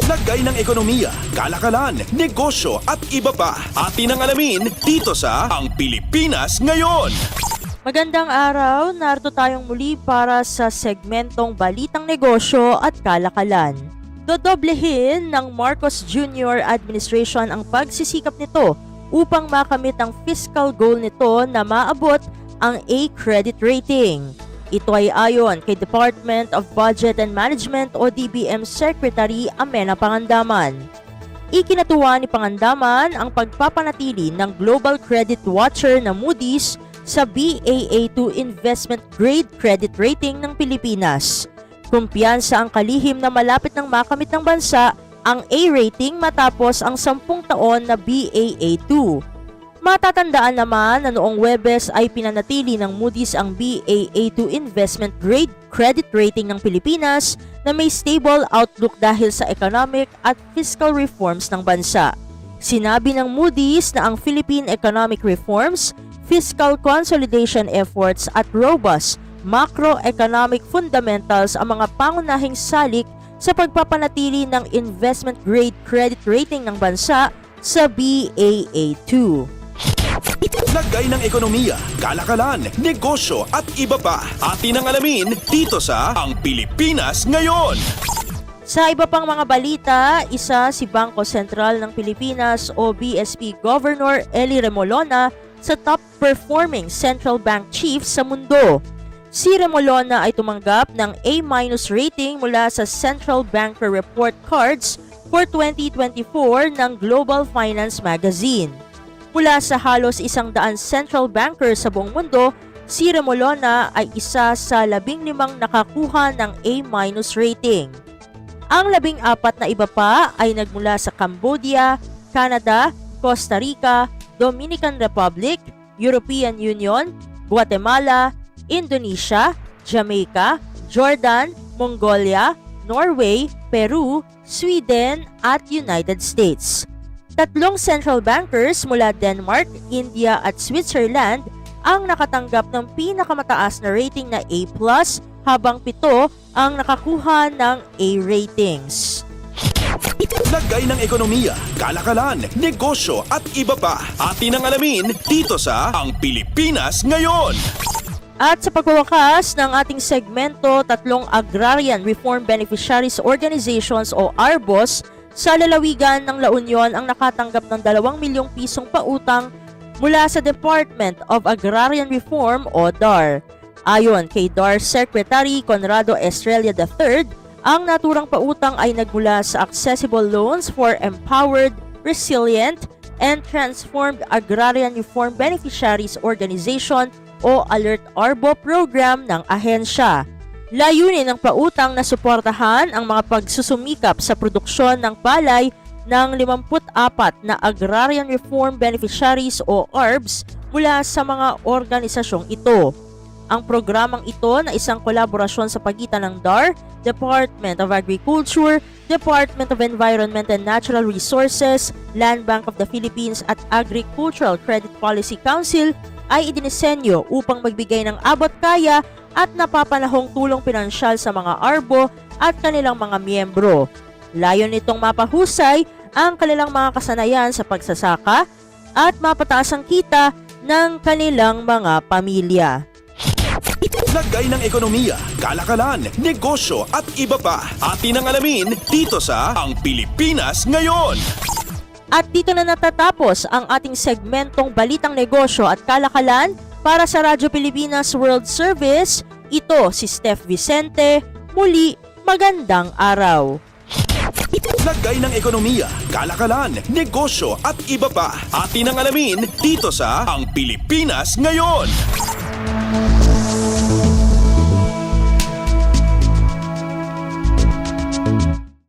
Lagay ng ekonomiya, kalakalan, negosyo at iba pa. Atin ang alamin dito sa Ang Pilipinas Ngayon. Magandang araw, narito tayong muli para sa segmentong Balitang Negosyo at Kalakalan. Dodoblehin ng Marcos Jr. Administration ang pagsisikap nito upang makamit ang fiscal goal nito na maabot ang A credit rating. Ito ay ayon kay Department of Budget and Management o DBM Secretary Amenah Pangandaman. Ikinatuwa ni Pangandaman ang pagpapanatili ng Global Credit Watcher na Moody's sa Baa2 Investment Grade Credit Rating ng Pilipinas. Kumpiyansa ang kalihim na malapit ng makamit ng bansa ang A rating matapos ang 10 taon na Baa2. Matatandaan naman na noong Huwebes ay pinanatili ng Moody's ang Baa2 Investment Grade Credit Rating ng Pilipinas na may stable outlook dahil sa economic at fiscal reforms ng bansa. Sinabi ng Moody's na ang Philippine economic reforms, fiscal consolidation efforts at robust macroeconomic fundamentals ang mga pangunahing salik sa pagpapanatili ng investment grade credit rating ng bansa sa Baa2. Lagay ng ekonomiya, kalakalan, negosyo at iba pa. Atin ang alamin dito sa Ang Pilipinas Ngayon. Sa iba pang mga balita, isa si Bangko Sentral ng Pilipinas o BSP Governor Elly Remolona sa top-performing central bank chiefs sa mundo. Si Remolona ay tumanggap ng A- rating mula sa Central Banker Report Cards for 2024 ng Global Finance Magazine. Mula sa halos 100 central bankers sa buong mundo, si Remolona ay isa sa 15 nakakuha ng A- rating. Ang 14 na iba pa ay nagmula sa Cambodia, Canada, Costa Rica, Dominican Republic, European Union, Guatemala, Indonesia, Jamaica, Jordan, Mongolia, Norway, Peru, Sweden at United States. 3 central bankers mula Denmark, India at Switzerland ang nakatanggap ng pinakamataas na rating na A+, habang 7 ang nakakuha ng A ratings. Lagay ng ekonomiya, kalakalan, negosyo at iba pa. Atin ang alamin dito sa Ang Pilipinas Ngayon. At sa pagwawakas ng ating segmento, 3 Agrarian Reform Beneficiaries Organizations o ARBOS sa lalawigan ng La Union ang nakatanggap ng 2 milyong pisong pautang mula sa Department of Agrarian Reform o DAR. Ayon kay DAR Secretary Conrado Estrella III, ang naturang pautang ay nagmula sa Accessible Loans for Empowered, Resilient, and Transformed Agrarian Reform Beneficiaries Organization o Alert ARBO program ng ahensya. Layunin ng pautang na suportahan ang mga pagsusumikap sa produksyon ng palay ng 54 na Agrarian Reform Beneficiaries o ARBs mula sa mga organisasyong ito. Ang programang ito na isang kolaborasyon sa pagitan ng DAR, Department of Agriculture, Department of Environment and Natural Resources, Land Bank of the Philippines at Agricultural Credit Policy Council ay idinisenyo upang magbigay ng abot-kaya at napapanahong tulong pinansyal sa mga ARBO at kanilang mga miyembro. Layon nitong mapahusay ang kanilang mga kasanayan sa pagsasaka at mapataas ang kita ng kanilang mga pamilya. Lagay ng ekonomiya, kalakalan, negosyo at iba pa. Atin ang alamin dito sa Ang Pilipinas Ngayon. At dito na natatapos ang ating segmentong Balitang Negosyo at Kalakalan para sa Radyo Pilipinas World Service. Ito si Steph Vicente. Muli, magandang araw. Lagay ng ekonomiya, kalakalan, negosyo at iba pa. Atin ang alamin dito sa Ang Pilipinas Ngayon.